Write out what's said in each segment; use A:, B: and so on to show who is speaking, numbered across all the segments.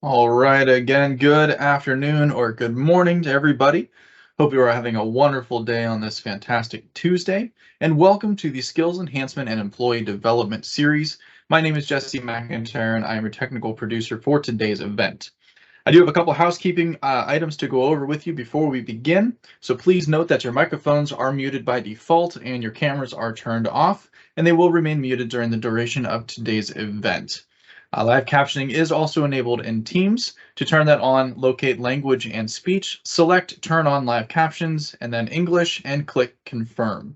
A: All right, again, good afternoon or good morning to everybody. Hope you are having a wonderful day on this fantastic Tuesday, and welcome to the Skills Enhancement and Employee Development series. My name is Jesse McIntyre, and I am your technical producer for today's event. I do have a couple housekeeping items to go over with you before we begin, so please note that your microphones are muted by default and your cameras are turned off, and they will remain muted during the duration of today's event. Live captioning is also enabled in Teams. To turn that on, locate language and speech, select turn on live captions, and then English, and click confirm.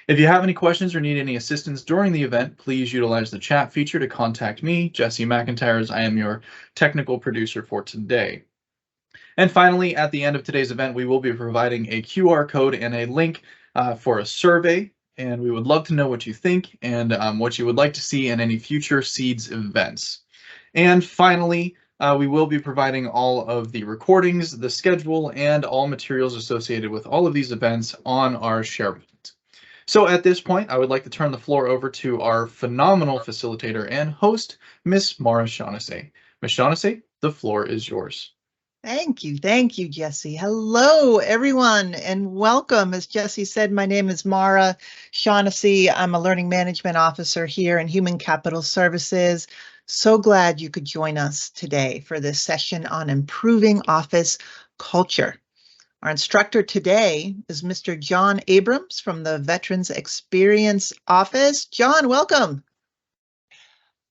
A: If you have any questions or need any assistance during the event, please utilize the chat feature to contact me, Jesse McIntyre, as I am your technical producer for today. And finally, at the end of today's event, we will be providing a QR code and a link for a survey, and we would love to know what you think and what you would like to see in any future Seeds events. And finally, we will be providing all of the recordings, the schedule, and all materials associated with all of these events on our SharePoint. So at this point, I would like to turn the floor over to our phenomenal facilitator and host, Miss Mara Shaughnessy. Miss Shaughnessy, the floor is yours.
B: Thank you, Jesse. Hello, everyone, and welcome. As Jesse said, my name is Mara Shaughnessy. I'm a Learning Management Officer here in Human Capital Services. So glad you could join us today for this session on improving office culture. Our instructor today is Mr. John Abrams from the Veterans Experience Office. John, welcome.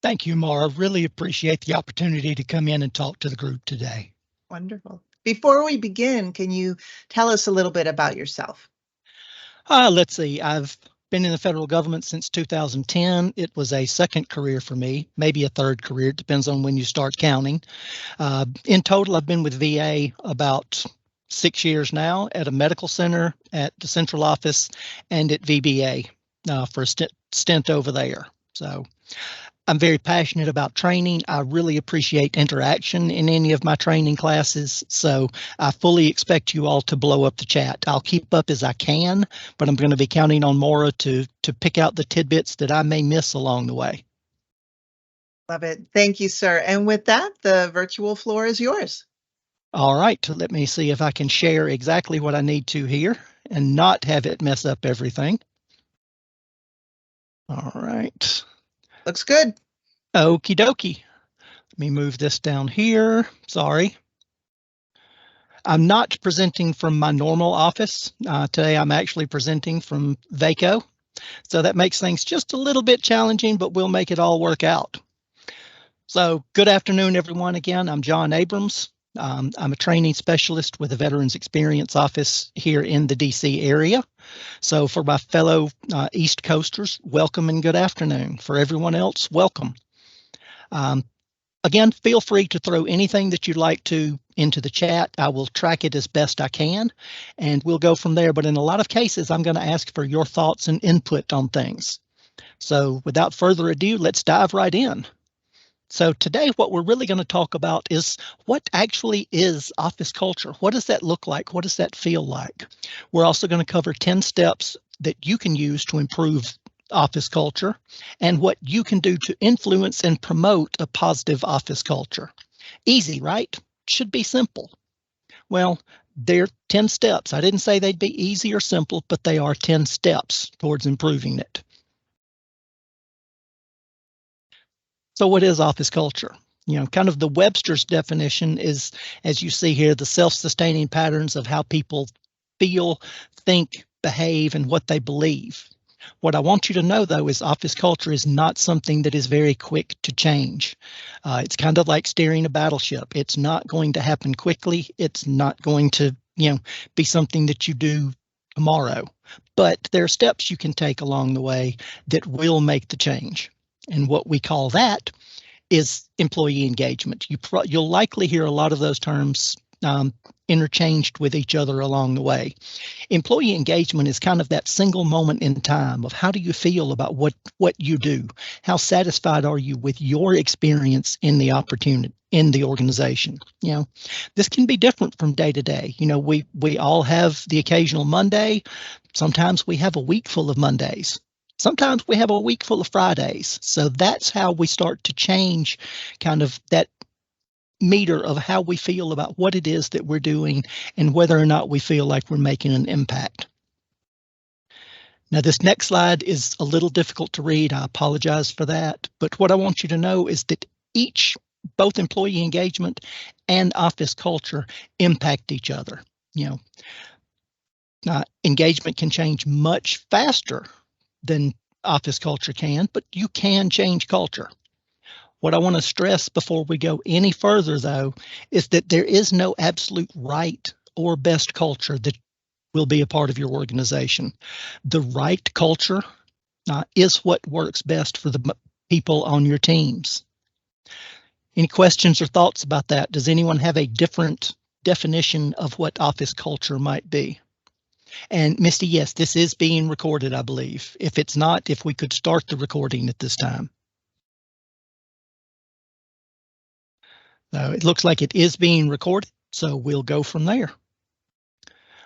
C: Thank you, Mara. Really appreciate the opportunity to come in and talk to the group today.
B: Wonderful. Before we begin, can you tell us a little bit about yourself?
C: Let's see. I've been in the federal government since 2010. It was a second career for me, maybe a third career. It depends on when you start counting. In total, I've been with VA about 6 years now at a medical center, at the central office, and at VBA for a stint over there. So I'm very passionate about training. I really appreciate interaction in any of my training classes, so I fully expect you all to blow up the chat. I'll keep up as I can, but I'm going to be counting on Maura to pick out the tidbits that I may miss along the way.
B: Love it. Thank you, sir. And with that, the virtual floor is yours.
C: All right, let me see if I can share exactly what I need to here and not have it mess up everything. All right.
B: Looks good.
C: Okie dokie. Let me move this down here. Sorry. I'm not presenting from my normal office. Today I'm actually presenting from VACO. So that makes things just a little bit challenging, but we'll make it all work out. So good afternoon, everyone. Again, I'm John Abrams. I'm a training specialist with the Veterans Experience Office here in the DC area. So for my fellow East Coasters, welcome and good afternoon. For everyone else, welcome. Again, feel free to throw anything that you'd like to into the chat. I will track it as best I can, and we'll go from there. But in a lot of cases, I'm going to ask for your thoughts and input on things. So without further ado, let's dive right in. So today, what we're really going to talk about is what actually is office culture. What does that look like? What does that feel like? We're also going to cover 10 steps that you can use to improve office culture and what you can do to influence and promote a positive office culture. Easy, right? Should be simple. Well, they're 10 steps. I didn't say they'd be easy or simple, but they are 10 steps towards improving it. So what is office culture? You know, kind of the Webster's definition is, as you see here, the self-sustaining patterns of how people feel, think, behave, and what they believe. What I want you to know, though, is office culture is not something that is very quick to change. It's kind of like steering a battleship. It's not going to happen quickly. It's not going to, be something that you do tomorrow. But there are steps you can take along the way that will make the change. And what we call that is employee engagement. You'll likely hear a lot of those terms interchanged with each other along the way. Employee engagement is kind of that single moment in time of how do you feel about what you do? How satisfied are you with your experience in the opportunity in the organization? This can be different from day to day. We all have the occasional Monday. Sometimes we have a week full of Mondays. Sometimes we have a week full of Fridays. So that's how we start to change kind of that meter of how we feel about what it is that we're doing and whether or not we feel like we're making an impact. Now, this next slide is a little difficult to read. I apologize for that. But what I want you to know is that both employee engagement and office culture impact each other. Engagement can change much faster than office culture can, but you can change culture. What I want to stress before we go any further, though, is that there is no absolute right or best culture that will be a part of your organization. The right culture is what works best for the people on your teams. Any questions or thoughts about that? Does anyone have a different definition of what office culture might be? And Misty, yes, this is being recorded, I believe. If it's not, if we could start the recording at this time. It looks like it is being recorded, so we'll go from there.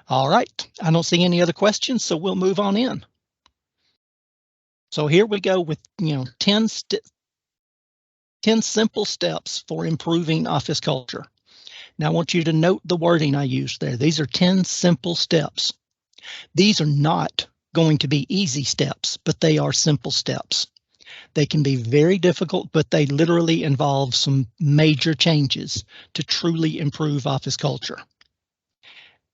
C: All right, I don't see any other questions, so we'll move on in. So here we go with 10 simple steps for improving office culture. Now I want you to note the wording I used there. These are 10 simple steps. These are not going to be easy steps, but they are simple steps. They can be very difficult, but they literally involve some major changes to truly improve office culture.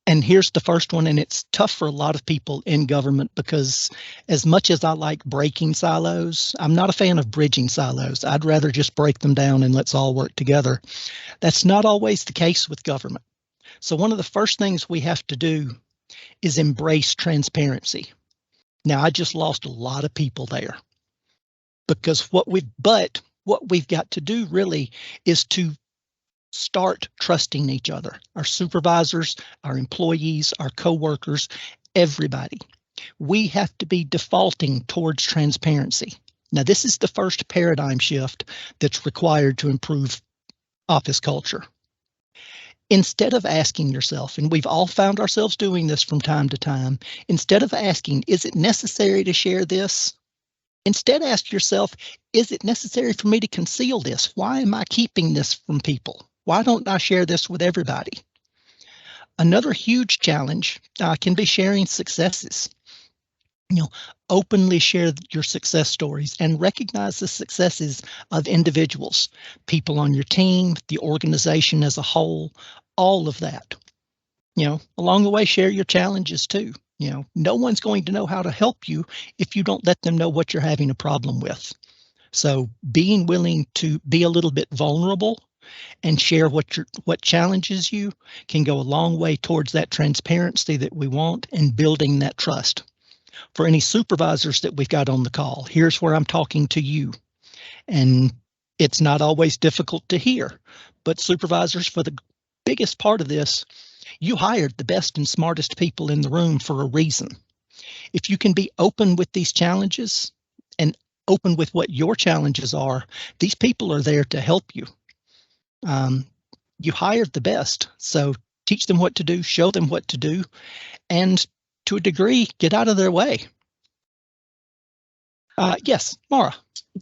C: And here's the first one, and it's tough for a lot of people in government because as much as I like breaking silos, I'm not a fan of bridging silos. I'd rather just break them down and let's all work together. That's not always the case with government. So one of the first things we have to do is embrace transparency. Now, I just lost a lot of people there because what we've got to do really is to start trusting each other, our supervisors, our employees, our coworkers, everybody. We have to be defaulting towards transparency. Now, this is the first paradigm shift that's required to improve office culture. Instead of asking yourself, and we've all found ourselves doing this from time to time, instead of asking, is it necessary to share this? Instead, ask yourself, is it necessary for me to conceal this? Why am I keeping this from people? Why don't I share this with everybody? Another huge challenge can be sharing successes. Openly share your success stories and recognize the successes of individuals, people on your team, the organization as a whole, all of that. Along the way, share your challenges too. No one's going to know how to help you if you don't let them know what you're having a problem with. So being willing to be a little bit vulnerable and share what challenges you can go a long way towards that transparency that we want and building that trust. For any supervisors that we've got on the call, here's where I'm talking to you. And it's not always difficult to hear, but supervisors, for the biggest part of this, you hired the best and smartest people in the room for a reason. If you can be open with these challenges and open with what your challenges are, these people are there to help you. You hired the best, so teach them what to do, show them what to do, and to a degree, get out of their way. Yes, Mara.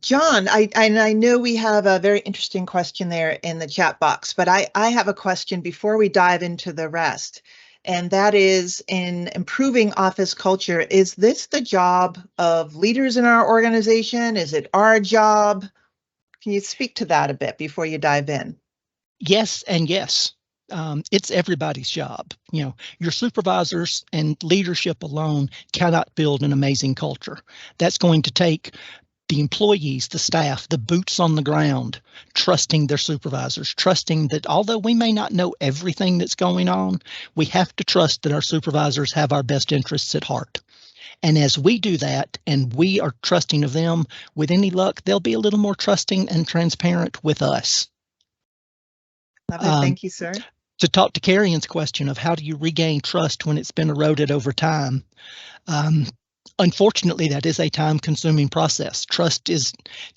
B: John, I know we have a very interesting question there in the chat box, but I have a question before we dive into the rest, and that is, in improving office culture, is this the job of leaders in our organization? Is it our job? Can you speak to that a bit before you dive in?
C: Yes and yes. It's everybody's job. Your supervisors and leadership alone cannot build an amazing culture. That's going to take the employees, the staff, the boots on the ground, trusting their supervisors, trusting that although we may not know everything that's going on, we have to trust that our supervisors have our best interests at heart. And as we do that, and we are trusting of them, with any luck, they'll be a little more trusting and transparent with us.
B: Thank you, sir.
C: To talk to Carrie's question of how do you regain trust when it's been eroded over time, unfortunately, that is a time-consuming process. Trust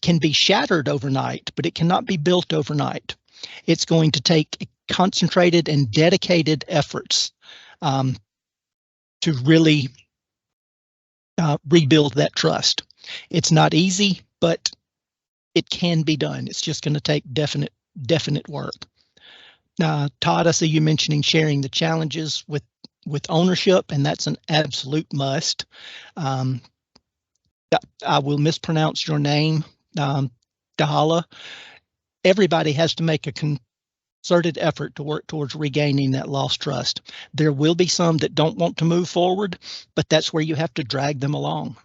C: can be shattered overnight, but it cannot be built overnight. It's going to take concentrated and dedicated efforts to really rebuild that trust. It's not easy, but it can be done. It's just going to take definite work. Todd, I see you mentioning sharing the challenges with ownership, and that's an absolute must. I will mispronounce your name, Dahala. Everybody has to make a concerted effort to work towards regaining that lost trust. There will be some that don't want to move forward, but that's where you have to drag them along.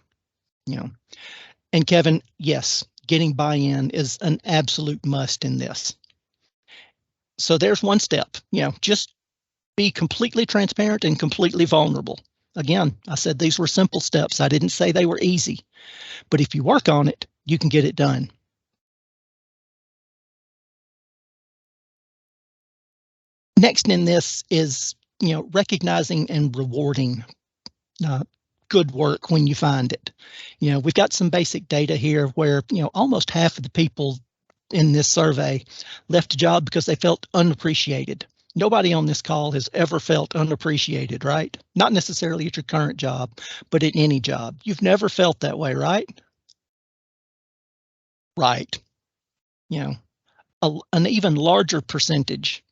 C: And Kevin, yes, getting buy-in is an absolute must in this. So there's one step, just be completely transparent and completely vulnerable. Again, I said these were simple steps. I didn't say they were easy, but if you work on it, you can get it done. Next in this is, recognizing and rewarding good work when you find it. We've got some basic data here where, almost half of the people in this survey left a job because they felt unappreciated. Nobody on this call has ever felt unappreciated, right? Not necessarily at your current job, but at any job. You've never felt that way, right? Right. An even larger percentage,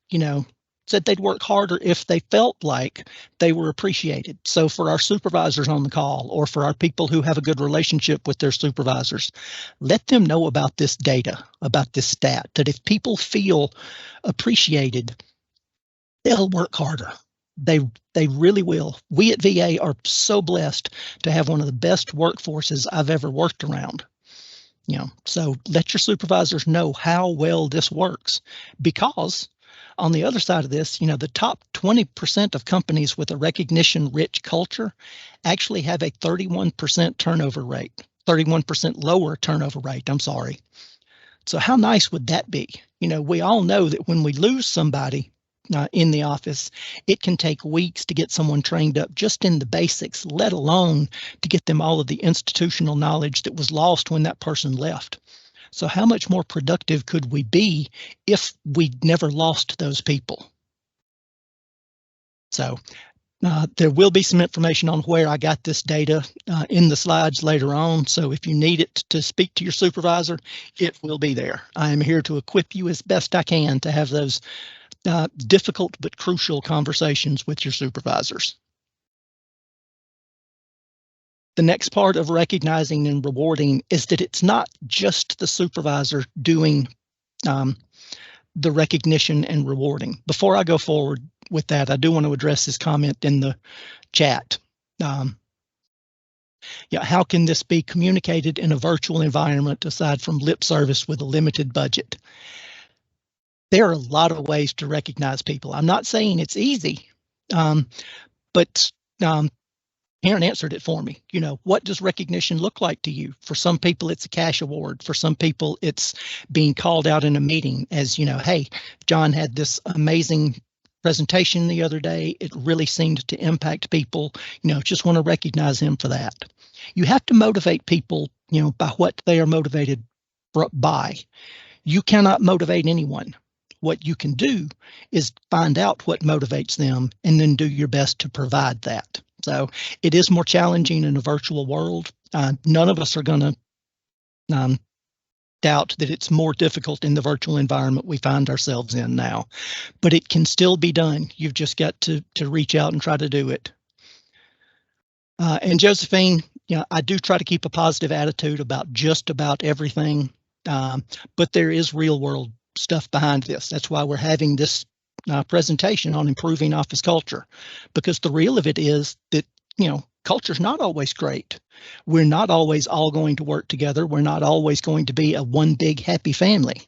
C: said they'd work harder if they felt like they were appreciated. So for our supervisors on the call, or for our people who have a good relationship with their supervisors, let them know about this data, about this stat, that if people feel appreciated, they'll work harder. They really will. We at VA are so blessed to have one of the best workforces I've ever worked around. So let your supervisors know how well this works, because on the other side of this, the top 20% of companies with a recognition-rich culture actually have a 31% turnover rate, 31% lower turnover rate, I'm sorry. So how nice would that be? We all know that when we lose somebody in the office, it can take weeks to get someone trained up just in the basics, let alone to get them all of the institutional knowledge that was lost when that person left. So how much more productive could we be if we'd never lost those people? So there will be some information on where I got this data in the slides later on. So if you need it to speak to your supervisor, it will be there. I am here to equip you as best I can to have those difficult but crucial conversations with your supervisors. The next part of recognizing and rewarding is that it's not just the supervisor doing the recognition and rewarding. Before I go forward with that, I do want to address this comment in the chat. How can this be communicated in a virtual environment aside from lip service with a limited budget? There are a lot of ways to recognize people. I'm not saying it's easy, but Aaron answered it for me. What does recognition look like to you? For some people, it's a cash award. For some people, it's being called out in a meeting as, hey, John had this amazing presentation the other day. It really seemed to impact people. Just want to recognize him for that. You have to motivate people, by what they are motivated by. You cannot motivate anyone. What you can do is find out what motivates them and then do your best to provide that. So it is more challenging in a virtual world. None of us are going to doubt that it's more difficult in the virtual environment we find ourselves in now, but it can still be done. You've just got to reach out and try to do it. And Josephine, I do try to keep a positive attitude about just about everything, but there is real world stuff behind this. That's why we're having this presentation on improving office culture, because the real of it is that, culture's not always great. We're not always all going to work together. We're not always going to be a one big happy family.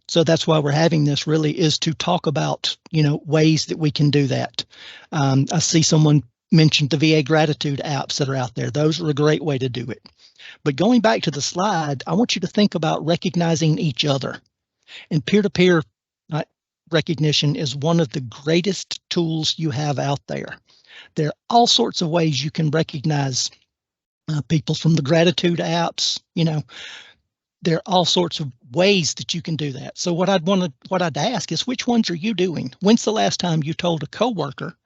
C: So that's why we're having this, really, is to talk about, ways that we can do that. I see someone mentioned the VA gratitude apps that are out there. Those are a great way to do it. But going back to the slide, I want you to think about recognizing each other. And peer-to-peer recognition is one of the greatest tools you have out there. There are all sorts of ways you can recognize people, from the gratitude apps. There are all sorts of ways that you can do that. So what I'd ask is, which ones are you doing? When's the last time you told a coworker,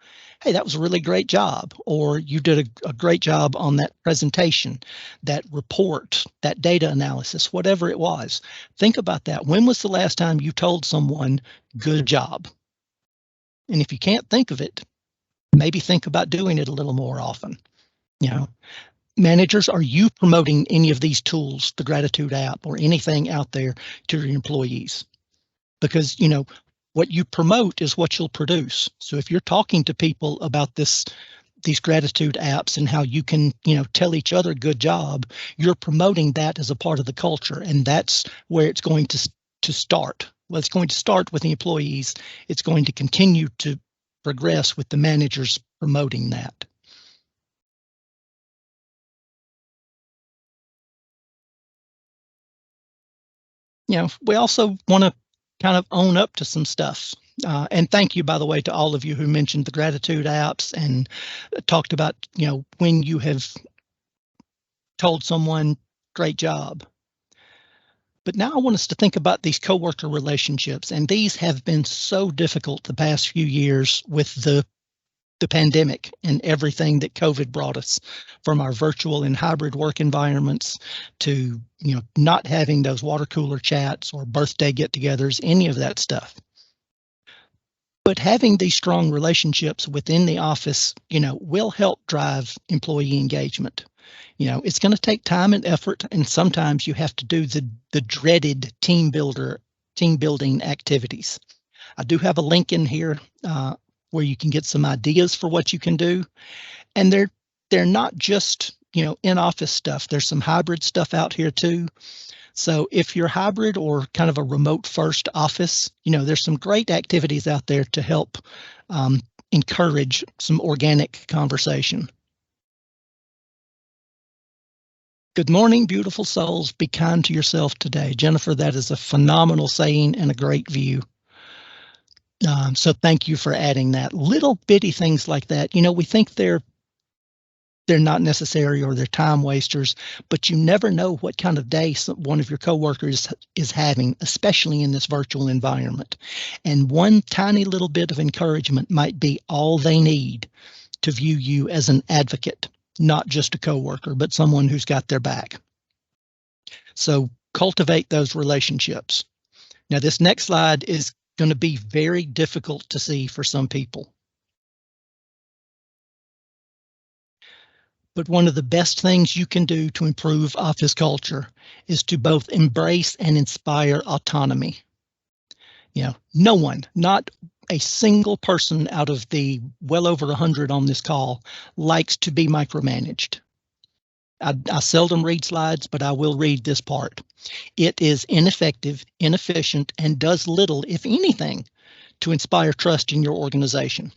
C: hey, that was a really great job, or you did a great job on that presentation, that report, that data analysis, whatever it was? Think about that. When was the last time you told someone, good job? And if you can't think of it, maybe think about doing it a little more often. Managers, are you promoting any of these tools, the Gratitude app or anything out there, to your employees? Because, what you promote is what you'll produce. So if you're talking to people about these Gratitude apps and how you can, tell each other good job, you're promoting that as a part of the culture. And that's where it's going to start. Well, it's going to start with the employees. It's going to continue to progress with the managers promoting that. We also want to kind of own up to some stuff. And thank you, by the way, to all of you who mentioned the Gratitude apps and talked about, when you have told someone, great job. But now I want us to think about these coworker relationships, and these have been so difficult the past few years with the pandemic and everything that COVID brought us, from our virtual and hybrid work environments to, not having those water cooler chats or birthday get-togethers, any of that stuff. But having these strong relationships within the office, will help drive employee engagement. It's going to take time and effort, and sometimes you have to do the dreaded team building activities. I do have a link in here where you can get some ideas for what you can do, and they're not just in office stuff. There's some hybrid stuff out here too. So if you're hybrid or kind of a remote first office, there's some great activities out there to help encourage some organic conversation. Good morning, beautiful souls. Be kind to yourself today. Jennifer, that is a phenomenal saying and a great view. So thank you for adding that. Little bitty things like that. We think they're not necessary or they're time wasters, but you never know what kind of day one of your coworkers is having, especially in this virtual environment. And one tiny little bit of encouragement might be all they need to view you as an advocate, not just a coworker, but someone who's got their back. So cultivate those relationships. Now, this next slide is going to be very difficult to see for some people. But one of the best things you can do to improve office culture is to both embrace and inspire autonomy. No one, not a single person out of the well over 100 on this call, likes to be micromanaged. I seldom read slides, but I will read this part. It is ineffective, inefficient, and does little, if anything, to inspire trust in your organization.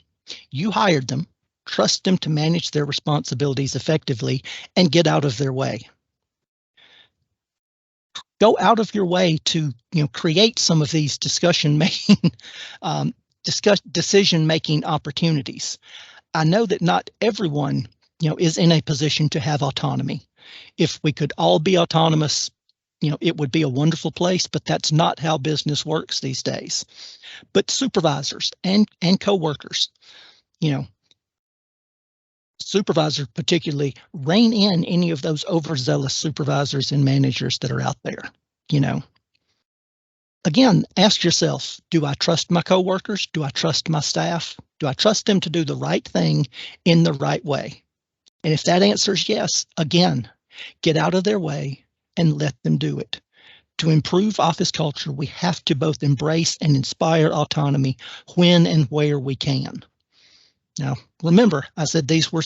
C: You hired them. Trust them to manage their responsibilities effectively and get out of their way. Go out of your way to create some of these decision-making opportunities. I know that not everyone is in a position to have autonomy. If we could all be autonomous, it would be a wonderful place, but that's not how business works these days. But supervisors and coworkers, supervisor particularly, rein in any of those overzealous supervisors and managers that are out there. Again, ask yourself, do I trust my coworkers? Do I trust my staff? Do I trust them to do the right thing in the right way? And if that answer is yes, again, get out of their way and let them do it. To improve office culture, we have to both embrace and inspire autonomy when and where we can. Now, remember, I said these were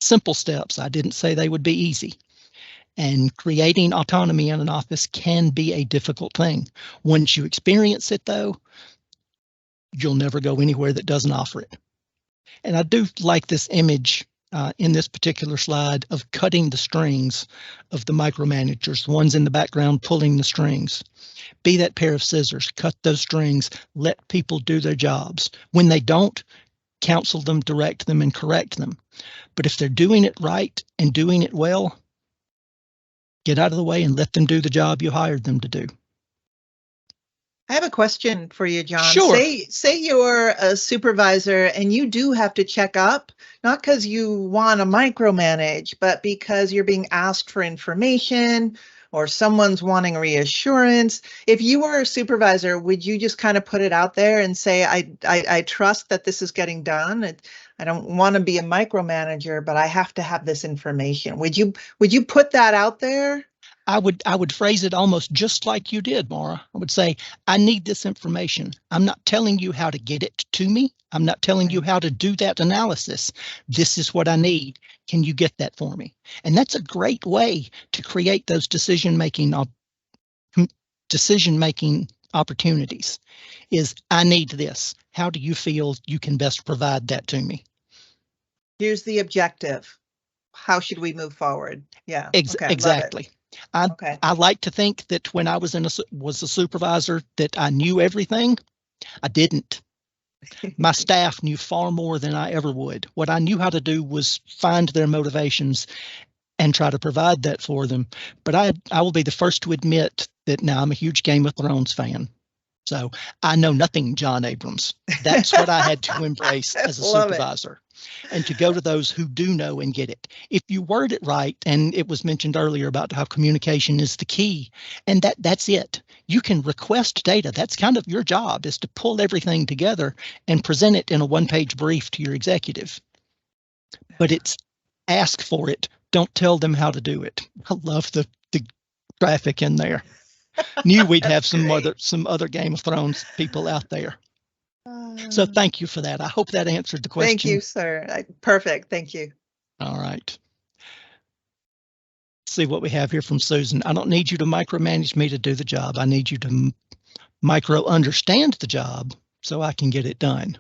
C: simple steps. I didn't say they would be easy. And creating autonomy in an office can be a difficult thing. Once you experience it, though, you'll never go anywhere that doesn't offer it. And I do like this image in this particular slide of cutting the strings of the micromanagers, the ones in the background pulling the strings. Be that pair of scissors, cut those strings, let people do their jobs. When they don't, counsel them, direct them, and correct them. But if they're doing it right and doing it well, get out of the way and let them do the job you hired them to do.
B: I have a question for you, John.
C: Sure.
B: Say you're a supervisor and you do have to check up, not because you want to micromanage, but because you're being asked for information or someone's wanting reassurance. If you were a supervisor, would you just kind of put it out there and say, I trust that this is getting done? I don't want to be a micromanager, but I have to have this information. Would you put that out there?
C: I would phrase it almost just like you did, Maura. I would say, I need this information. I'm not telling you how to get it to me. I'm not telling you how to do that analysis. This is what I need. Can you get that for me? And that's a great way to create those decision-making opportunities. Is, I need this. How do you feel you can best provide that to me?
B: Here's the objective. How should we move forward? Yeah. Okay,
C: exactly. I like to think that when I was a supervisor that I knew everything. I didn't. My staff knew far more than I ever would. What I knew how to do was find their motivations and try to provide that for them. But I will be the first to admit that now I'm a huge Game of Thrones fan. So I know nothing, John Abrams. That's what I had to embrace as a supervisor. And to go to those who do know and get it. If you word it right, and it was mentioned earlier about how communication is the key, and that's it. You can request data. That's kind of your job, is to pull everything together and present it in a one-page brief to your executive. But it's ask for it. Don't tell them how to do it. I love the graphic in there. Knew we'd have some other Game of Thrones people out there. So thank you for that. I hope that answered the question.
B: Thank you, sir. Perfect. Thank you.
C: All right. Let's see what we have here from Susan. I don't need you to micromanage me to do the job. I need you to micro understand the job so I can get it done.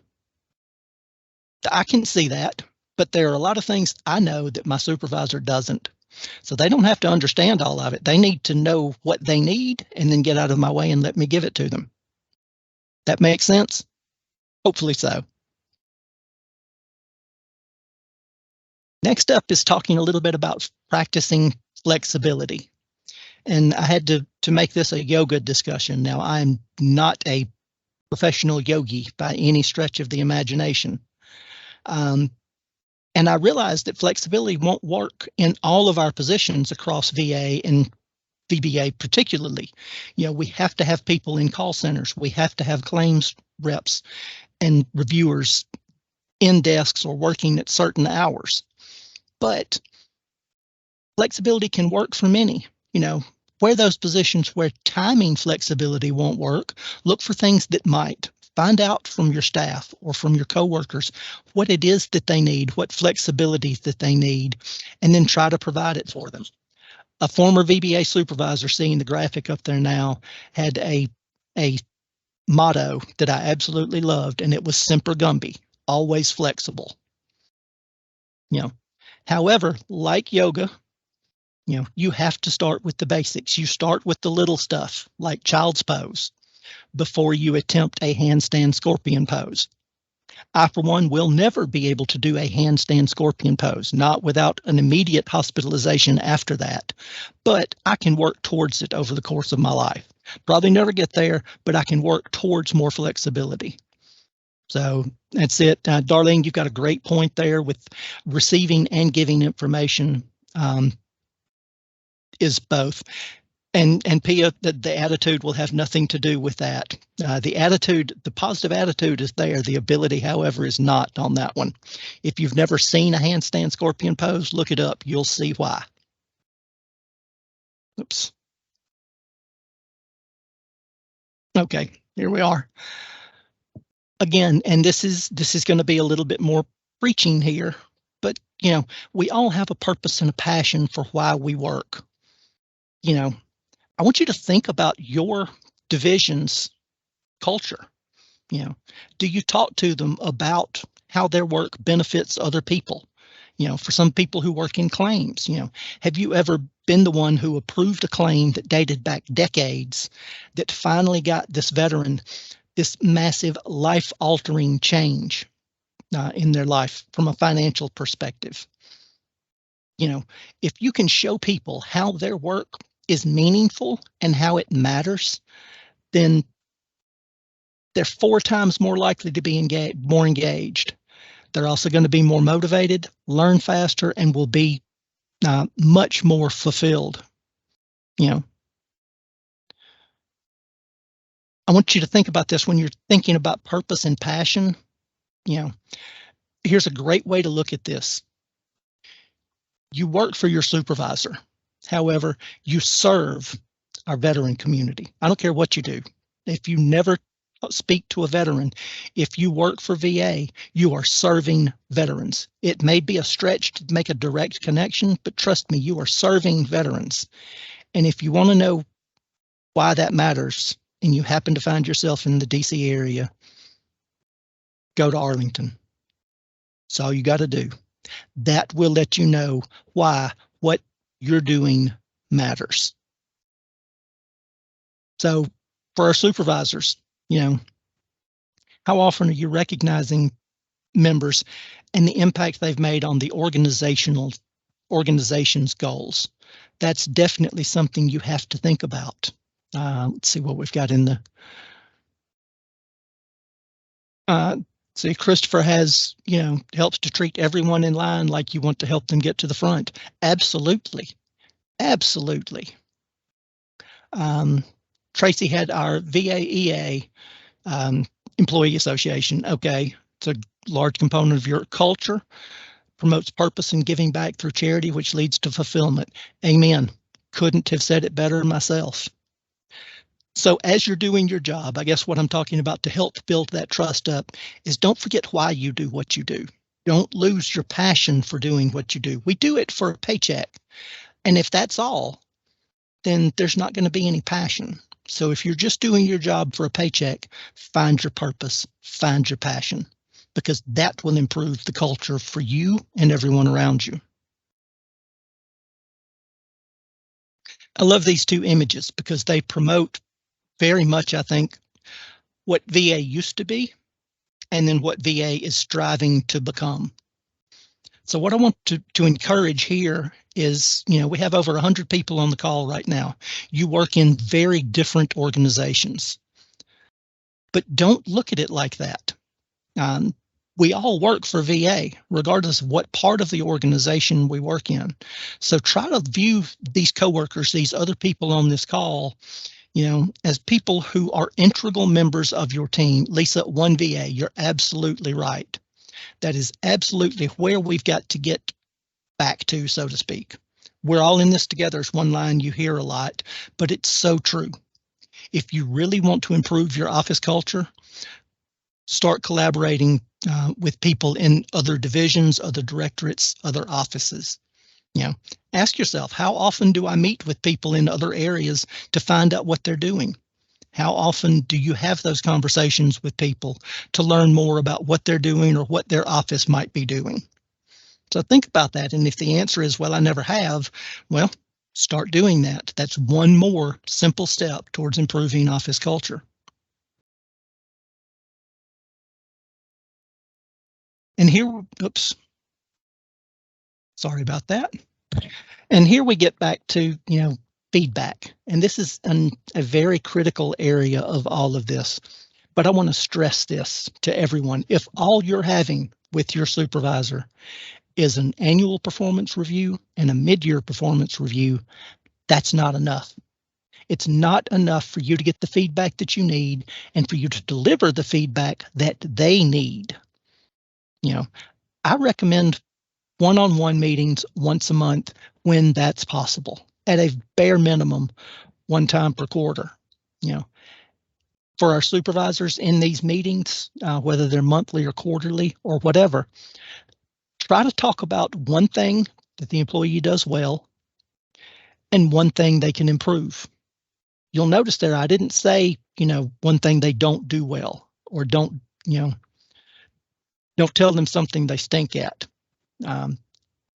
C: I can see that, but there are a lot of things I know that my supervisor doesn't. So they don't have to understand all of it. They need to know what they need and then get out of my way and let me give it to them. That makes sense? Hopefully so. Next up is talking a little bit about practicing flexibility. And I had to make this a yoga discussion. Now, I'm not a professional yogi by any stretch of the imagination. And I realized that flexibility won't work in all of our positions across VA and VBA particularly. You know, we have to have people in call centers. We have to have claims reps and reviewers in desks or working at certain hours. But flexibility can work for many. You know, where those positions where timing flexibility won't work, look for things that might. Find out from your staff or from your coworkers what it is that they need, what flexibilities that they need, and then try to provide it for them. A former VBA supervisor, seeing the graphic up there now, had a motto that I absolutely loved, and it was Semper Gumby, always flexible. You know, however, like yoga, you know, you have to start with the basics. You start with the little stuff like child's pose before you attempt a handstand scorpion pose. I, for one, will never be able to do a handstand scorpion pose, not without an immediate hospitalization after that, but I can work towards it over the course of my life. Probably never get there, but I can work towards more flexibility. So that's it. Darlene, you've got a great point there with receiving and giving information is both. And Pia, the attitude will have nothing to do with that. The attitude, the positive attitude is there. The ability, however, is not on that one. If you've never seen a handstand scorpion pose, look it up. You'll see why. Oops. Okay, here we are. Again, and this is going to be a little bit more preaching here, but you know, we all have a purpose and a passion for why we work. You know, I want you to think about your division's culture. You know, do you talk to them about how their work benefits other people? You know, for some people who work in claims, you know, have you ever been the one who approved a claim that dated back decades that finally got this veteran this massive life-altering change in their life from a financial perspective? You know, if you can show people how their work is meaningful and how it matters, then they're 4 times more likely to be more engaged. They're also going to be more motivated, learn faster, and will be much more fulfilled. You know, I want you to think about this when you're thinking about purpose and passion. You know, here's a great way to look at this. You work for your supervisor. However, you serve our veteran community. I don't care what you do. If you never speak to a veteran, if you work for VA, you are serving veterans. It may be a stretch to make a direct connection, but trust me, you are serving veterans. And if you want to know why that matters, and you happen to find yourself in the DC area, go to Arlington. That's all you got to do. That will let you know why what you're doing matters. So for our supervisors, you know, how often are you recognizing members and the impact they've made on the organization's goals? That's definitely something you have to think about. Let's see what we've got in the. See, Christopher has, you know, helps to treat everyone in line like you want to help them get to the front. Absolutely. Absolutely. Tracy had our VAEA employee association. Okay, it's a large component of your culture, promotes purpose and giving back through charity, which leads to fulfillment. Amen. Couldn't have said it better myself. So as you're doing your job, I guess what I'm talking about to help build that trust up is don't forget why you do what you do. Don't lose your passion for doing what you do. We do it for a paycheck. And if that's all, then there's not going to be any passion. So if you're just doing your job for a paycheck, find your purpose, find your passion, because that will improve the culture for you and everyone around you. I love these two images because they promote very much, I think, what VA used to be and then what VA is striving to become. So what I want to encourage here is, you know, we have over 100 people on the call right now. You work in very different organizations, but don't look at it like that. We all work for VA, regardless of what part of the organization we work in. So try to view these coworkers, these other people on this call, you know, as people who are integral members of your team. Lisa, one VA, you're absolutely right. That is absolutely where we've got to get back to, so to speak. We're all in this together is one line you hear a lot, but it's so true. If you really want to improve your office culture, start collaborating with people in other divisions, other directorates, other offices. You know, ask yourself, how often do I meet with people in other areas to find out what they're doing? How often do you have those conversations with people to learn more about what they're doing or what their office might be doing? So think about that. And if the answer is, well, I never have, well, start doing that. That's one more simple step towards improving office culture. And here, oops, sorry about that. And here we get back to, you know, feedback. And this is a very critical area of all of this. But I want to stress this to everyone. If all you're having with your supervisor is an annual performance review and a mid-year performance review, that's not enough. It's not enough for you to get the feedback that you need and for you to deliver the feedback that they need. You know, I recommend one-on-one meetings once a month when that's possible, at a bare minimum, one time per quarter. You know, for our supervisors in these meetings, whether they're monthly or quarterly or whatever, try to talk about one thing that the employee does well and one thing they can improve. You'll notice there I didn't say, you know, one thing they don't do well, or don't, you know, don't tell them something they stink at.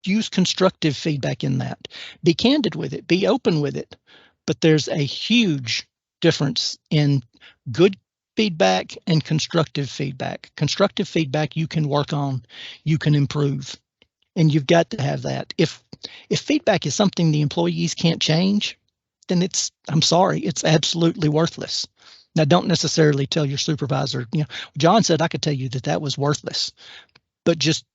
C: Use constructive feedback in that. Be candid with it, be open with it. But there's a huge difference in good feedback and constructive feedback. Constructive feedback you can work on, you can improve, and you've got to have that. If feedback is something the employees can't change, then it's, I'm sorry, it's absolutely worthless. Now, don't necessarily tell your supervisor, you know, John said I could tell you that that was worthless, but just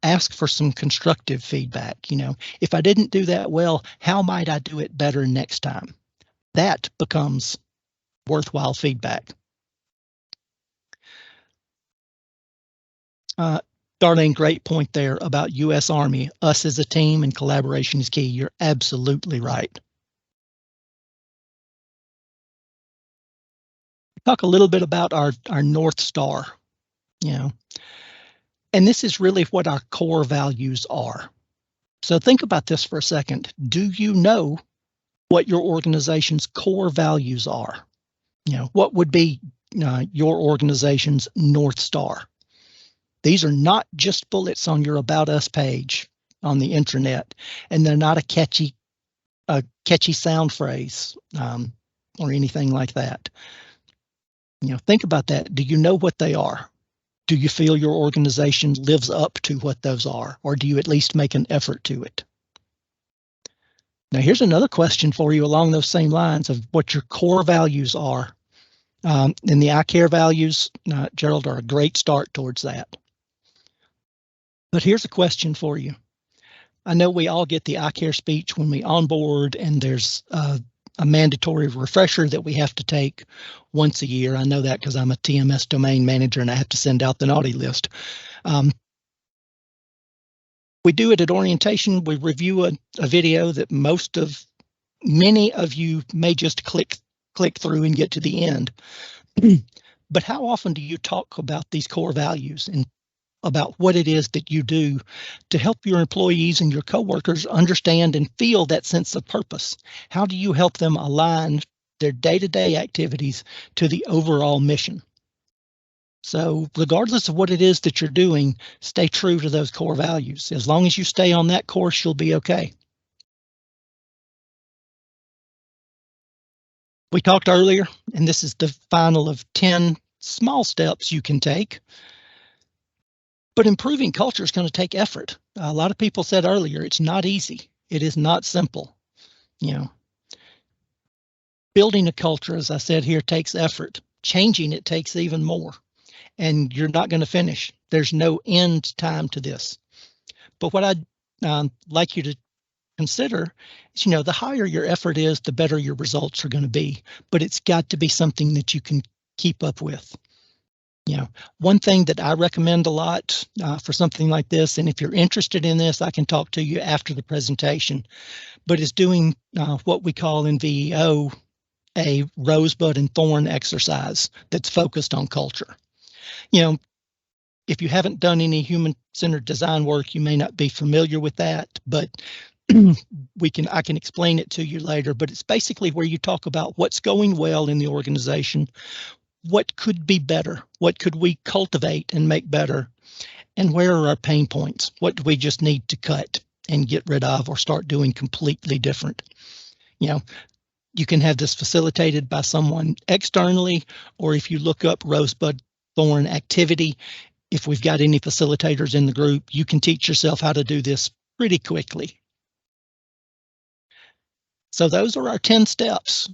C: ask for some constructive feedback. If I didn't do that well, how might I do it better next time? That becomes worthwhile feedback. Darlene, great point there about U.S. Army. Us as a team and collaboration is key. You're absolutely right. Talk a little bit about our North Star, and this is really what our core values are. So think about this for a second. Do you know what your organization's core values are? What would be your organization's North Star? These are not just bullets on your About Us page on the intranet, and they're not a catchy sound phrase or anything like that. Think about that. Do you know what they are? Do you feel your organization lives up to what those are, or do you at least make an effort to it? Now, here's another question for you along those same lines of what your core values are. And the I Care values, Gerald, are a great start towards that. But here's a question for you. I know we all get the I Care speech when we onboard, and there's a mandatory refresher that we have to take once a year. I know that because I'm a TMS domain manager and I have to send out the naughty list. We do it at orientation. We review a video that many of you may just click through and get to the end. But how often do you talk about these core values and about what it is that you do to help your employees and your coworkers understand and feel that sense of purpose? How do you help them align their day-to-day activities to the overall mission? So regardless of what it is that you're doing, stay true to those core values. As long as you stay on that course, you'll be okay. We talked earlier, and this is the final of 10 small steps you can take. But improving culture is going to take effort. A lot of people said earlier, it's not easy. It is not simple. Building a culture, as I said here, takes effort. Changing it takes even more. And you're not going to finish. There's no end time to this. But what I'd like you to consider is, the higher your effort is, the better your results are going to be. But it's got to be something that you can keep up with. One thing that I recommend a lot for something like this, and if you're interested in this, I can talk to you after the presentation, but is doing what we call in VEO a rosebud and thorn exercise that's focused on culture. If you haven't done any human-centered design work, you may not be familiar with that, but I can explain it to you later. But it's basically where you talk about what's going well in the organization, what could be better, what could we cultivate and make better, and where are our pain points? What do we just need to cut and get rid of or start doing completely different? You can have this facilitated by someone externally, or if you look up Rosebud Thorn activity, if we've got any facilitators in the group, you can teach yourself how to do this pretty quickly. So those are our 10 steps,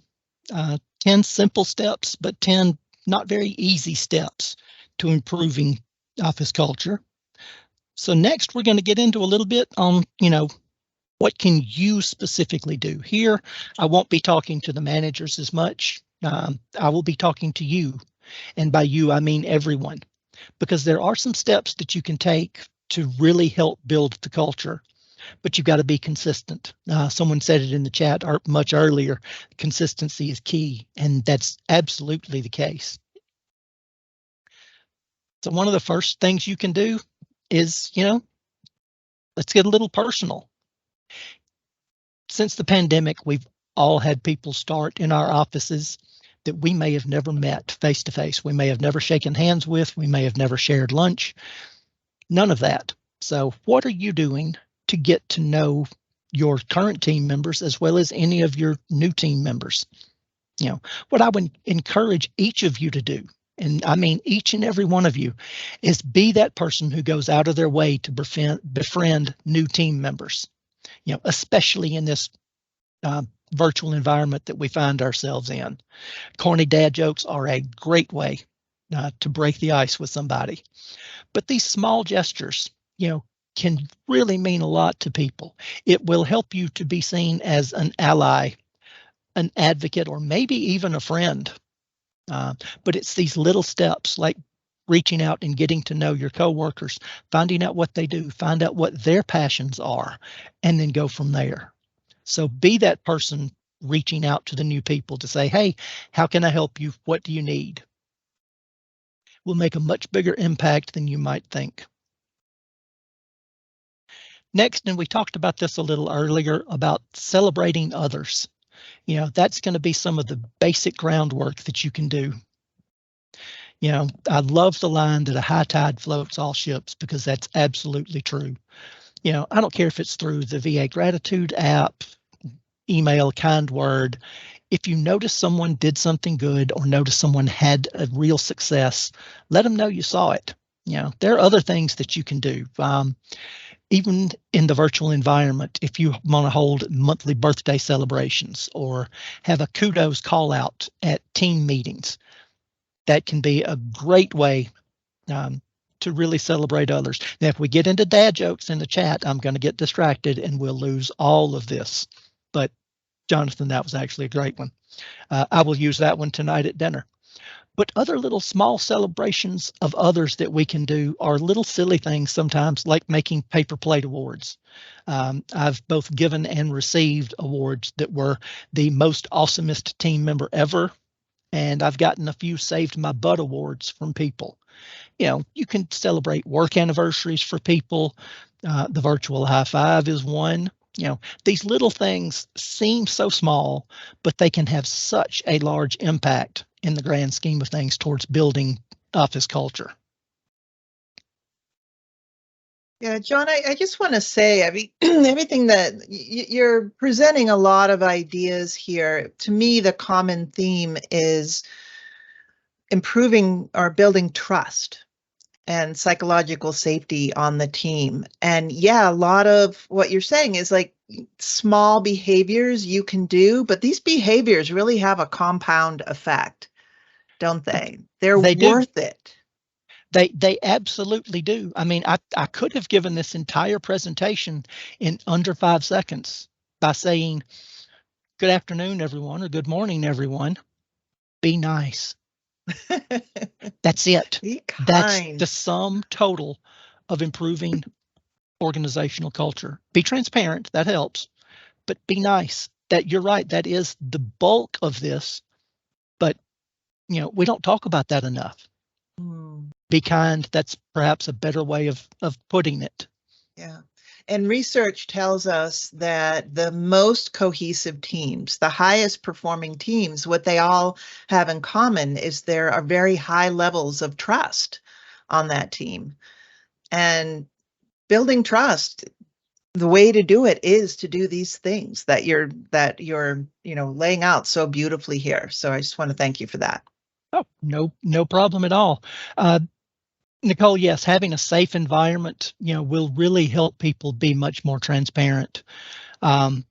C: 10 simple steps, but 10 not very easy steps to improving office culture. So next, we're going to get into a little bit on, what can you specifically do? Here, I won't be talking to the managers as much. I will be talking to you. And by you, I mean everyone, because there are some steps that you can take to really help build the culture, but you've got to be consistent. Someone said it in the chat much earlier, consistency is key, and that's absolutely the case. So one of the first things you can do is, let's get a little personal. Since the pandemic, we've all had people start in our offices that we may have never met face to face. We may have never shaken hands with. We may have never shared lunch. None of that. So what are you doing to get to know your current team members as well as any of your new team members? What I would encourage each of you to do, and I mean each and every one of you, is be that person who goes out of their way to befriend new team members, especially in this virtual environment that we find ourselves in. Corny dad jokes are a great way to break the ice with somebody. But these small gestures, can really mean a lot to people. It will help you to be seen as an ally, an advocate, or maybe even a friend. But it's these little steps like reaching out and getting to know your coworkers, finding out what they do, find out what their passions are, and then go from there. So be that person reaching out to the new people to say, hey, how can I help you? What do you need? Will make a much bigger impact than you might think. Next, and we talked about this a little earlier, about celebrating others. That's going to be some of the basic groundwork that you can do. I love the line that a high tide floats all ships, because that's absolutely true. I don't care if it's through the VA Gratitude app, email, kind word. If you notice someone did something good or notice someone had a real success, let them know you saw it. There are other things that you can do. Even in the virtual environment, if you want to hold monthly birthday celebrations or have a kudos call out at team meetings, that can be a great way to really celebrate others. Now, if we get into dad jokes in the chat, I'm going to get distracted and we'll lose all of this. But Jonathan, that was actually a great one. I will use that one tonight at dinner. But other little small celebrations of others that we can do are little silly things sometimes, like making paper plate awards. I've both given and received awards that were the most awesomest team member ever. And I've gotten a few saved my butt awards from people. You can celebrate work anniversaries for people. The virtual high five is one. These little things seem so small, but they can have such a large impact in the grand scheme of things towards building office culture.
B: Yeah, John, I just want to say, everything that you're presenting, a lot of ideas here. To me, the common theme is improving or building trust and psychological safety on the team. And yeah, a lot of what you're saying is like small behaviors you can do, but these behaviors really have a compound effect, don't they? They're worth it.
C: They absolutely do. I mean, I could have given this entire presentation in under 5 seconds by saying, good afternoon, everyone, or good morning, everyone. Be nice. That's it.
B: Be kind.
C: That's the sum total of improving organizational culture. Be transparent, that helps, but be nice. That you're right, that is the bulk of this, but we don't talk about that enough. Be kind, that's perhaps a better way of putting it.
B: Yeah. And research tells us that the most cohesive teams, the highest performing teams, what they all have in common is there are very high levels of trust on that team. And building trust, the way to do it is to do these things that you're laying out so beautifully here. So I just want to thank you for that.
C: Oh, no problem at all. Nicole, yes, having a safe environment, will really help people be much more transparent. Trying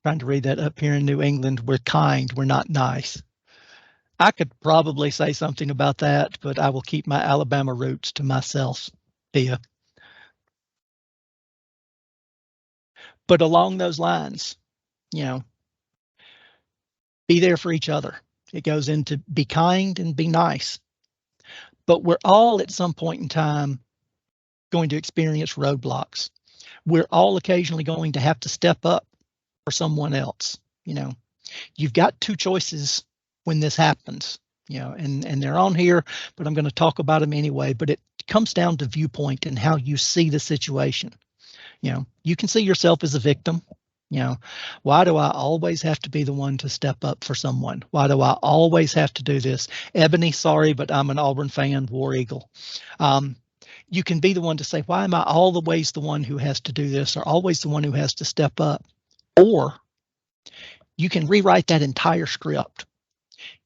C: to read that up here in New England, we're kind, we're not nice. I could probably say something about that, but I will keep my Alabama roots to myself, Thea. But along those lines, be there for each other. It goes into be kind and be nice. But we're all at some point in time going to experience roadblocks. We're all occasionally going to have to step up for someone else. You've got two choices when this happens, and they're on here, but I'm going to talk about them anyway. But it comes down to viewpoint and how you see the situation. You can see yourself as a victim. Why do I always have to be the one to step up for someone? Why do I always have to do this? Ebony, sorry, but I'm an Auburn fan, War Eagle. You can be the one to say, why am I always the one who has to do this, or always the one who has to step up? Or you can rewrite that entire script.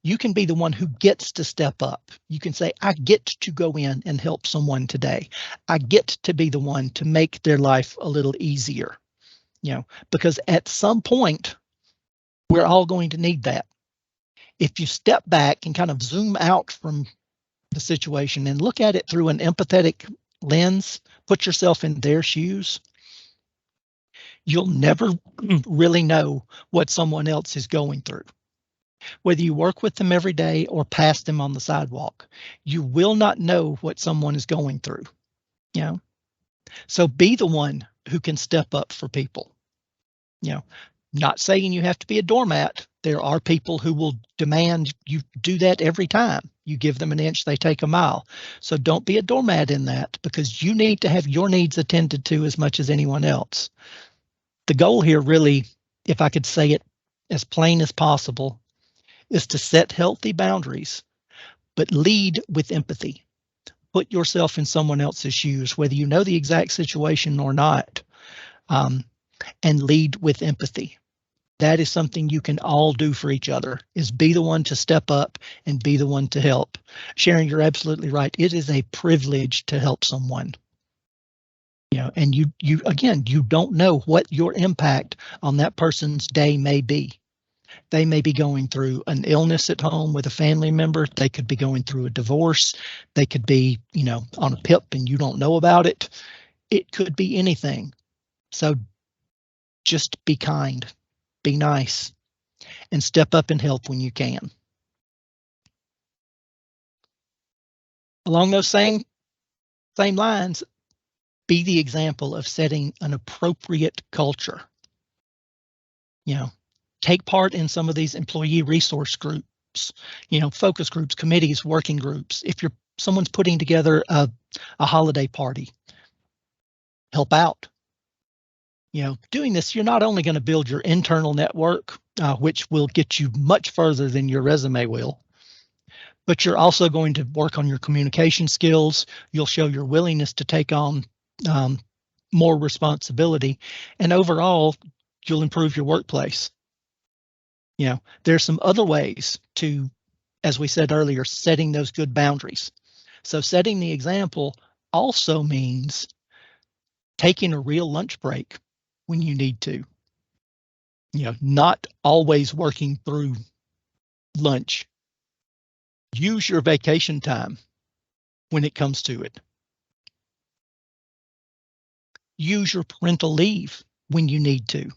C: You can be the one who gets to step up. You can say, I get to go in and help someone today. I get to be the one to make their life a little easier. Because at some point, we're all going to need that. If you step back and kind of zoom out from the situation and look at it through an empathetic lens, put yourself in their shoes, you'll never really know what someone else is going through. Whether you work with them every day or pass them on the sidewalk, you will not know what someone is going through. You know, so be the one who can step up for people. You know, not saying you have to be a doormat. There are people who will demand you do that every time. You give them an inch, they take a mile. So don't be a doormat in that, because you need to have your needs attended to as much as anyone else. The goal here really, if I could say it as plain as possible, is to set healthy boundaries, but lead with empathy. Put yourself in someone else's shoes, whether you know the exact situation or not, and lead with empathy. That is something you can all do for each other, is be the one to step up and be the one to help. Sharon, you're absolutely right. It is a privilege to help someone. You know, and you again, you don't know what your impact on that person's day may be. They may be going through an illness at home with a family member. They could be going through a divorce. They could be, you know, on a PIP and you don't know about it. It could be anything. So just be kind, be nice, and step up and help when you can. Along those same lines, be the example of setting an appropriate culture. You know, take part in some of these employee resource groups, you know, focus groups, committees, working groups. If someone's putting together a holiday party, help out. You know, doing this, you're not only going to build your internal network, which will get you much further than your resume will, but you're also going to work on your communication skills. You'll show your willingness to take on more responsibility, and overall, you'll improve your workplace. You know, there's some other ways to, as we said earlier, setting those good boundaries. So setting the example also means taking a real lunch break when you need to. You know, not always working through lunch. Use your vacation time when it comes to it. Use your parental leave when you need to.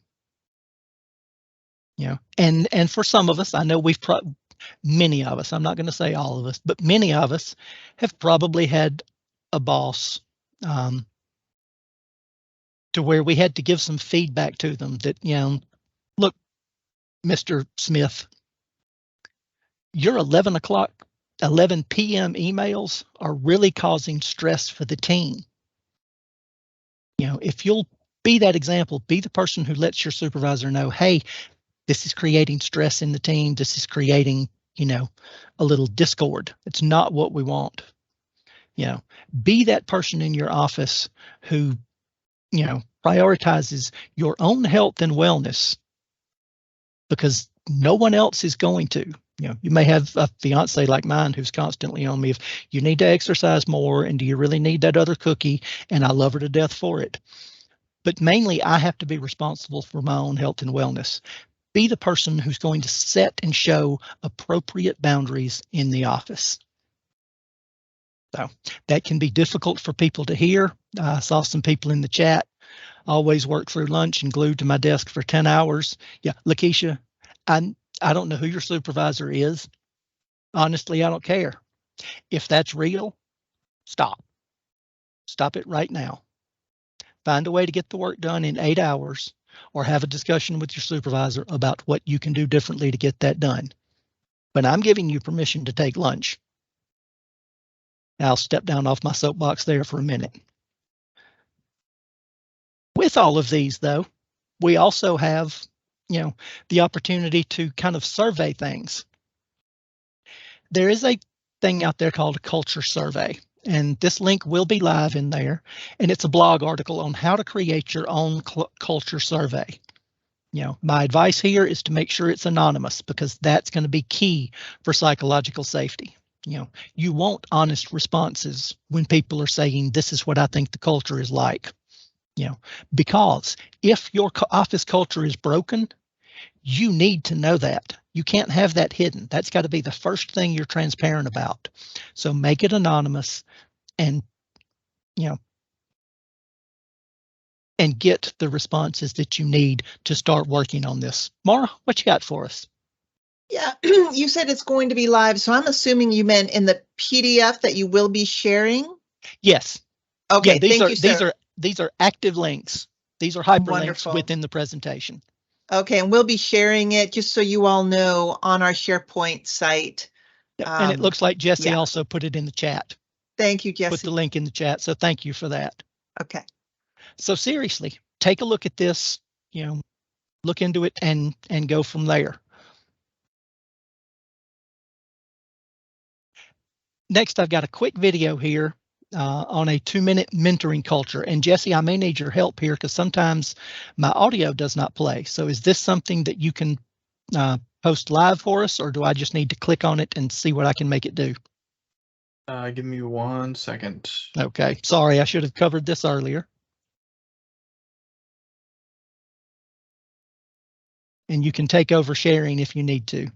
C: You know, and for some of us, I know many of us, I'm not going to say all of us, but many of us have probably had a boss to where we had to give some feedback to them that, you know, look, Mr. Smith, your 11 p.m. emails are really causing stress for the team. You know, if you'll be that example, be the person who lets your supervisor know, hey, this is creating stress in the team. This is creating, you know, a little discord. It's not what we want. You know, be that person in your office who, you know, prioritizes your own health and wellness, because no one else is going to. You know, you may have a fiance like mine who's constantly on me if you need to exercise more, and do you really need that other cookie? And I love her to death for it. But mainly I have to be responsible for my own health and wellness. Be the person who's going to set and show appropriate boundaries in the office. So that can be difficult for people to hear. I saw some people in the chat always work through lunch and glued to my desk for 10 hours. Yeah, Lakeisha, I don't know who your supervisor is. Honestly, I don't care. If that's real, stop. Stop it right now. Find a way to get the work done in 8 hours, or have a discussion with your supervisor about what you can do differently to get that done. But I'm giving you permission to take lunch. I'll step down off my soapbox there for a minute. With all of these, though, we also have, you know, the opportunity to kind of survey things. There is a thing out there called a culture survey, and this link will be live in there, and it's a blog article on how to create your own culture survey. You know, my advice here is to make sure it's anonymous, because that's going to be key for psychological safety. You know, you want honest responses when people are saying, this is what I think the culture is like. You know, because if your office culture is broken, you need to know that. You can't have that hidden. That's got to be the first thing you're transparent about. So make it anonymous and, and get the responses that you need to start working on this. Mara, what you got for us?
B: Yeah, you said it's going to be live, so I'm assuming you meant in the PDF that you will be sharing?
C: Yes.
B: Okay,
C: yeah,
B: thank you, sir.
C: These are active links. These are hyperlinks
B: Wonderful.
C: within the presentation.
B: Okay, and we'll be sharing it just so you all know on our SharePoint site.
C: And it looks like Jesse
B: yeah.
C: also put it in the chat.
B: Thank you, Jesse.
C: Put the link in the chat. So thank you for that.
B: Okay.
C: So seriously, take a look at this, look into it and go from there. Next, I've got a quick video here on a 2-minute mentoring culture. And Jesse, I may need your help here because sometimes my audio does not play. So is this something that you can post live for us, or do I just need to click on it and see what I can make it do?
A: Give me 1 second.
C: Okay, sorry, I should have covered this earlier. And you can take over sharing if you need to.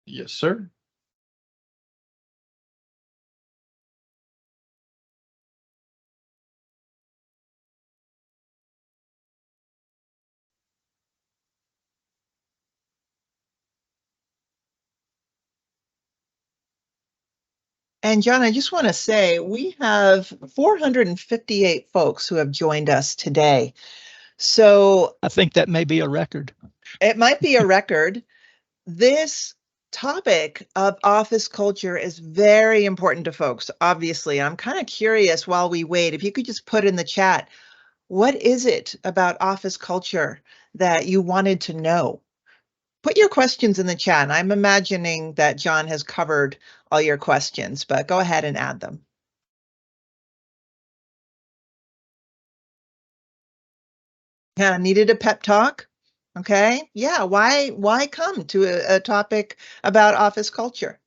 A: Yes, sir.
B: And John, I just want to say we have 458 folks who have joined us today. So
C: I think that may be a record.
B: It might be a record. This topic of office culture is very important to folks, obviously. I'm kind of curious while we wait, if you could just put in the chat, what is it about office culture that you wanted to know? Put your questions in the chat. I'm imagining that John has covered all your questions, but go ahead and add them. Yeah, needed a pep talk? Okay, yeah, why come to a topic about office culture?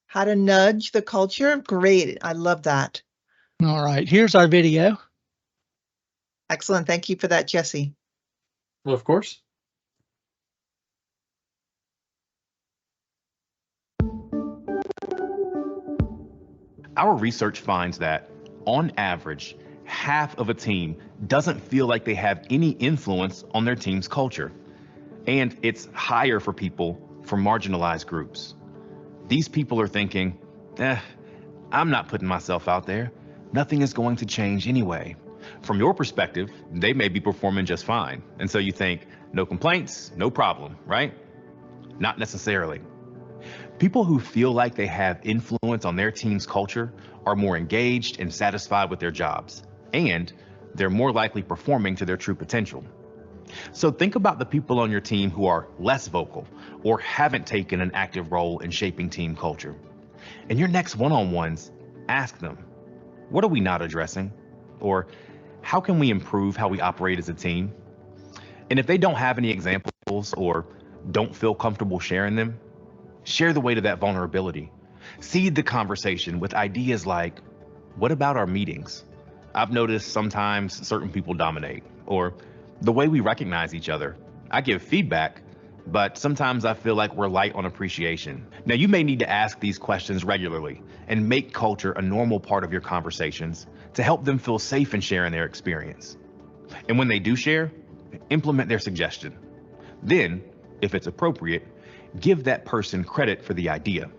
B: How to nudge the culture? Great, I love that.
C: All right, here's our video.
B: Excellent, thank you for that, Jesse.
A: Well, of course.
D: Our research finds that, on average, half of a team doesn't feel like they have any influence on their team's culture. And it's higher for people from marginalized groups. These people are thinking, I'm not putting myself out there. Nothing is going to change anyway. From your perspective, they may be performing just fine. And so you think, no complaints, no problem, right? Not necessarily. People who feel like they have influence on their team's culture are more engaged and satisfied with their jobs, and they're more likely performing to their true potential. So think about the people on your team who are less vocal or haven't taken an active role in shaping team culture. In your next one-on-ones, ask them, what are we not addressing? Or how can we improve how we operate as a team? And if they don't have any examples or don't feel comfortable sharing them, share the weight of that vulnerability. Seed the conversation with ideas like, what about our meetings? I've noticed sometimes certain people dominate, or the way we recognize each other. I give feedback, but sometimes I feel like we're light on appreciation. Now, you may need to ask these questions regularly and make culture a normal part of your conversations to help them feel safe in sharing their experience. And when they do share, implement their suggestion. Then, if it's appropriate, give that person credit for the idea.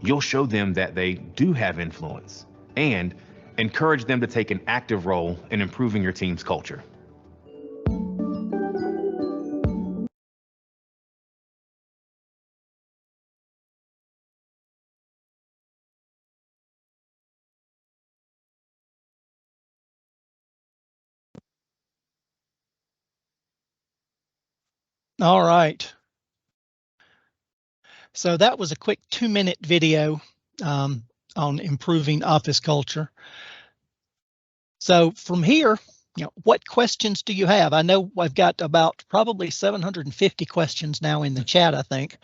D: You'll show them that they do have influence and encourage them to take an active role in improving your team's culture.
C: All right. So that was a quick 2-minute video on improving office culture. So from here, what questions do you have? I know I've got about probably 750 questions now in the chat, I think.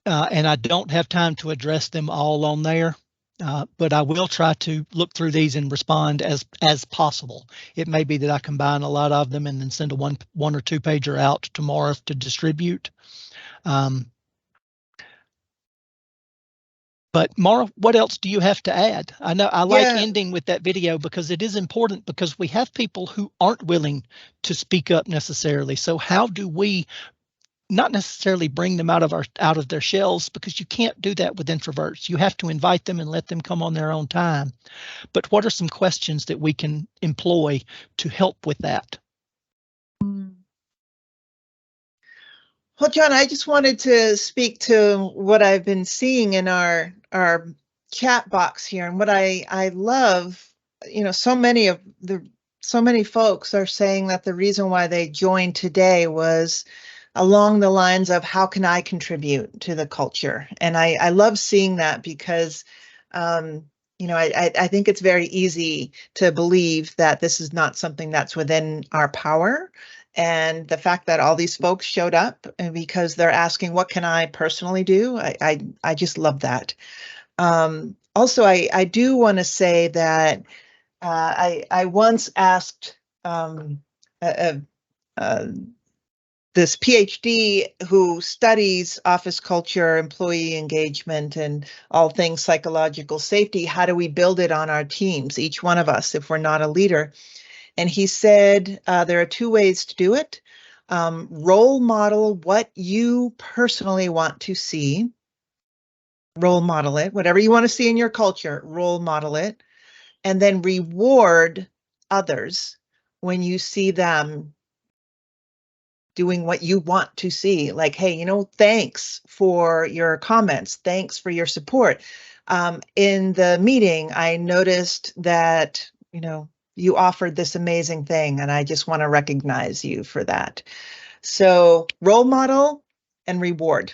C: And I don't have time to address them all on there. but I will try to look through these and respond as possible. It may be that I combine a lot of them and then send a one or two pager out tomorrow to distribute. But Mara, what else do you have to add? I know I like ending with that video because it is important, because we have people who aren't willing to speak up necessarily. So how do we not necessarily bring them out of their shells, because you can't do that with introverts. You have to invite them and let them come on their own time. But what are some questions that we can employ to help with that?
B: Well, John, I just wanted to speak to what I've been seeing in our chat box here, and what I love. So many folks are saying that the reason why they joined today was along the lines of, how can I contribute to the culture? And I love seeing that, because I think it's very easy to believe that this is not something that's within our power. And the fact that all these folks showed up because they're asking, what can I personally do? I just love that. Also, I do want to say that I once asked this PhD who studies office culture, employee engagement, and all things psychological safety, how do we build it on our teams, each one of us, if we're not a leader? And he said there are two ways to do it. Role model what you personally want to see. Role model it, whatever you want to see in your culture, role model it. And then reward others when you see them doing what you want to see. Like, hey, thanks for your comments. Thanks for your support. In the meeting, I noticed that, you offered this amazing thing, and I just want to recognize you for that. So role model and reward.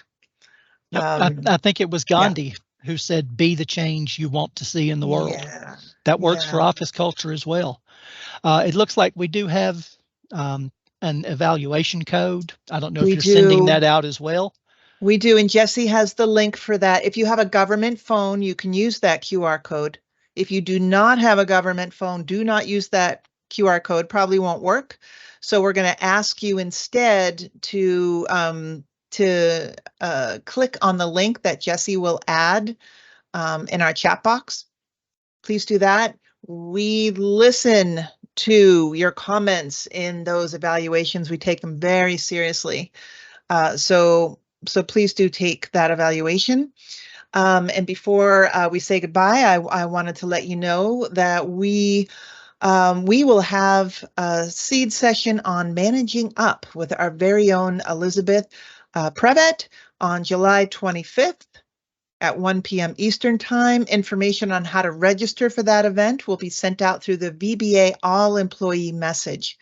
C: Yep. I think it was Gandhi who said, be the change you want to see in the world.
B: Yeah.
C: That works for office culture as well. It looks like we do have an evaluation code. I don't know if you're sending that out as well.
B: We do, and Jesse has the link for that. If you have a government phone, you can use that QR code. If you do not have a government phone, do not use that QR code. Probably won't work. So we're going to ask you instead to click on the link that Jesse will add in our chat box. Please do that. We listen to your comments in those evaluations. We take them very seriously. So please do take that evaluation. And before we say goodbye, I wanted to let you know that we will have a seed session on managing up with our very own Elizabeth Prevet on July 25th at 1 p.m. Eastern Time. Information on how to register for that event will be sent out through the VBA All Employee message.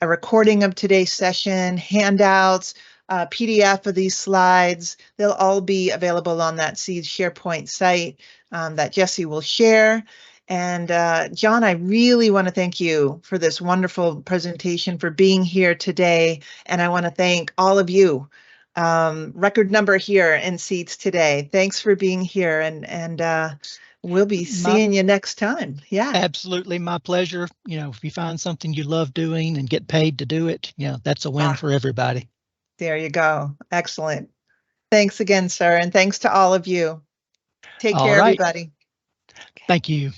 B: A recording of today's session, handouts, PDF of these slides, they'll all be available on that Seed SharePoint site that Jesse will share. And John, I really want to thank you for this wonderful presentation, for being here today. And I want to thank all of you. Record number here in seats today. Thanks for being here, and we'll be seeing you next time. Yeah,
C: absolutely, my pleasure. If you find something you love doing and get paid to do it, that's a win for everybody.
B: There you go. Excellent. Thanks again, sir, and thanks to all of you. Take care, everybody.
C: Thank you.